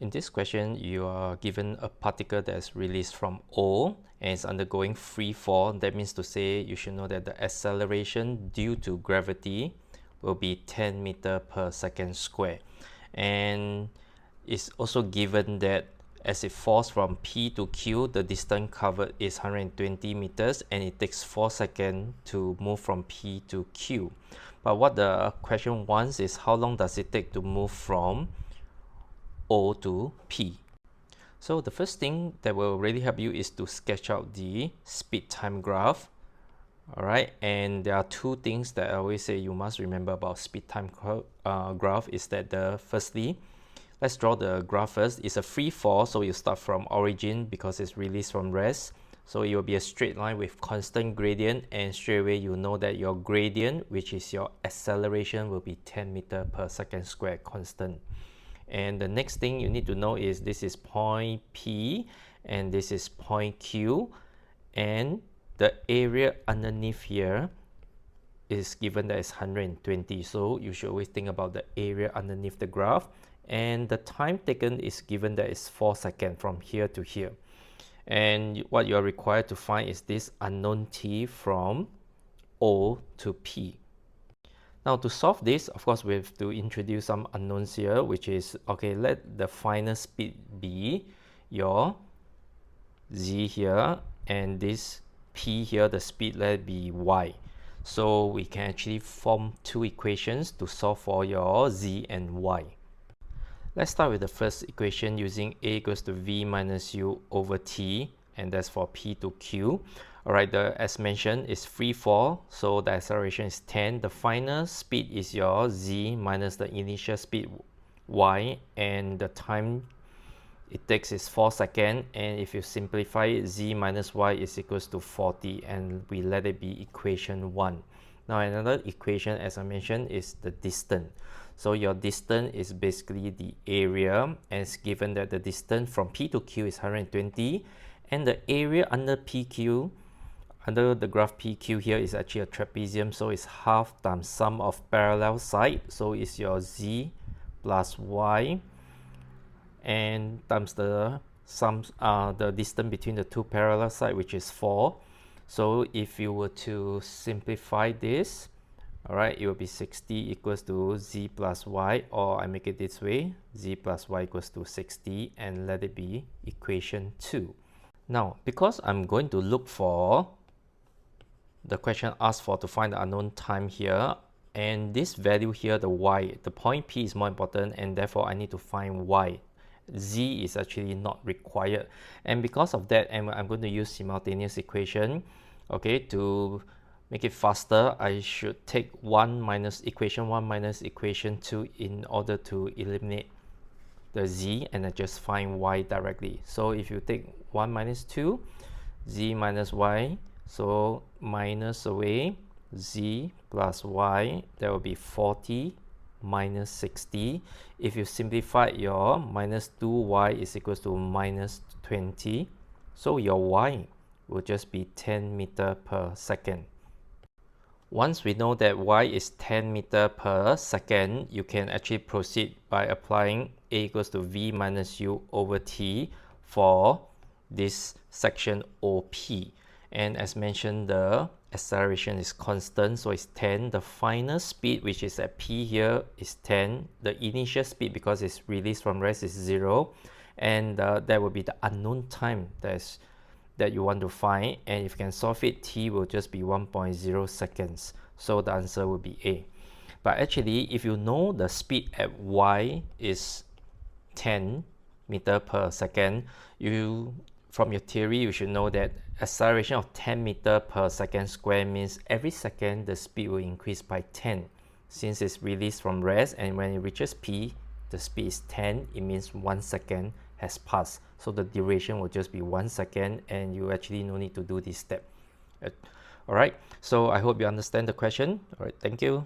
In this question, you are given a particle that is released from O and is undergoing free fall. That means to say you should know that the acceleration due to gravity will be 10 meter per second square. And it's also given that as it falls from P to Q, the distance covered is 120 meters and it takes 4 seconds to move from P to Q. But what the question wants is how long does it take to move from O to P. So the first thing that will really help you is to sketch out the speed time graph. Alright, and there are two things that I always say you must remember about speed time graph is that firstly, let's draw the graph first. It's a free fall, so you start from origin because it's released from rest. So it will be a straight line with constant gradient, and straight away you know that your gradient, which is your acceleration, will be 10 meter per second square constant. And the next thing you need to know is this is point P and this is point Q, and the area underneath here is given that is 120. So you should always think about the area underneath the graph, and the time taken is given that is 4 seconds from here to here. And what you are required to find is this unknown T from O to P. Now to solve this, of course, we have to introduce some unknowns here, which is, okay, let the final speed be your z here, and this p here, the speed, let it be y. So we can actually form two equations to solve for your z and y. Let's start with the first equation using a equals to v minus u over t, and that's for p to q. Alright, as mentioned, is free fall, so the acceleration is 10. The final speed is your z minus the initial speed y, and the time it takes is 4 seconds. And if you simplify it, z minus y is equals to 40, and we let it be equation 1. Now another equation, as I mentioned, is the distance. So your distance is basically the area, and it's given that the distance from P to Q is 120, and the area under PQ, under the graph PQ here, is actually a trapezium, so it's half times sum of parallel side, so it's your z plus y, and times the sum, the distance between the two parallel sides, which is 4. So if you were to simplify this, alright, it will be 60 equals to z plus y, or I make it this way, z plus y equals to 60, and let it be equation 2. Now, because I'm going to look for the question asked for to find the unknown time here, and this value here, the y, the point P is more important, and therefore I need to find y. Z is actually not required, and because of that, I'm going to use simultaneous equation. Okay, to make it faster, I should take equation 1 minus equation 2 in order to eliminate the z, and I just find y directly. So if you take 1 minus 2, z minus y, so minus away z plus y, that will be 40 minus 60. If you simplify, your minus 2y is equals to minus 20. So your y will just be 10 meter per second. Once we know that y is 10 meter per second, you can actually proceed by applying a equals to v minus u over t for this section OP. And as mentioned, the acceleration is constant, so it's 10. The final speed, which is at p here, is 10. The initial speed, because it's released from rest, is 0. And that will be the unknown time that you want to find. And if you can solve it, t will just be 1.0 seconds. So the answer will be A. But actually, if you know the speed at y is 10 meter per second, from your theory, you should know that acceleration of 10 meter per second square means every second the speed will increase by 10, since it's released from rest, and when it reaches P, the speed is 10, it means 1 second has passed. So the duration will just be 1 second, and you actually no need to do this step. Alright, so I hope you understand the question. Alright, thank you.